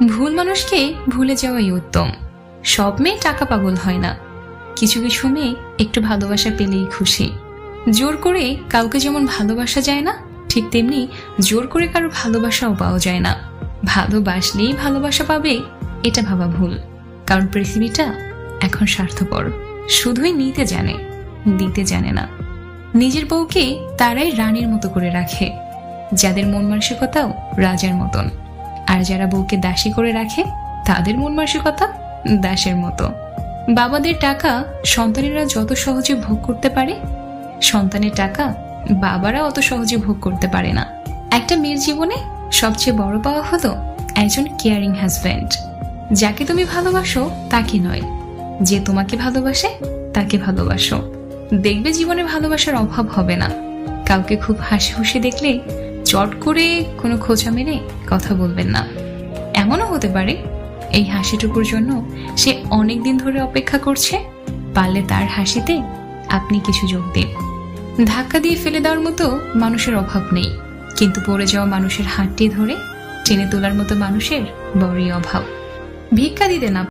ভুল মানুষকে ভুলে যাওয়াই উত্তম। সব মেয়ে টাকা পাগল হয় না, কিছু কিছু মেয়ে একটু ভালোবাসা পেলেই খুশি। জোর করে কাউকে যেমন ভালোবাসা যায় না, ঠিক তেমনি জোর করে কারো ভালোবাসাও পাওয়া যায় না। ভালোবাসলেই ভালোবাসা পাবে এটা ভাবা ভুল, কারণ পৃথিবীটা এখন স্বার্থপর, শুধুই নিতে জানে, দিতে জানে না। নিজের বউকে তারাই রানীর মতো করে রাখে, যাদের মন মানসিকতাও রাজার মতন। আর যারা বউকে দাসী করে রাখে, তাদের মন মানসিকতা দাসের মতো। বাবাদের টাকা সন্তানেরা যত সহজে ভোগ করতে পারে, সন্তানের টাকা বাবারা অত সহজে ভোগ করতে পারে না। একটা মেয়ের জীবনে সবচেয়ে বড় পাওয়া হলো একজন কেয়ারিং হাজব্যান্ড। যাকে তুমি ভালোবাসো তাকে নয়, যে তোমাকে ভালোবাসে তাকে ভালোবাসো। দেখবে জীবনে ভালোবাসার অভাব হবে না। কাউকে খুব হাসি খুশি দেখলে চট করে কোনো খোঁচা মেরে কথা বলবেন না। এমনও হতে পারে এই হাসিটুকুর জন্য সে অনেক দিন ধরে অপেক্ষা করছে, পারলে তার হাসিতে আপনি কিছু যোগ দিন। ধাক্কা দিয়ে ফেলে দেওয়ার মতো মানুষের অভাব নেই, কিন্তু পড়ে যাওয়া মানুষের হাতটি ধরে টেনে তোলার মতো মানুষের বড়ই অভাব। ভিক্ষা দিতে না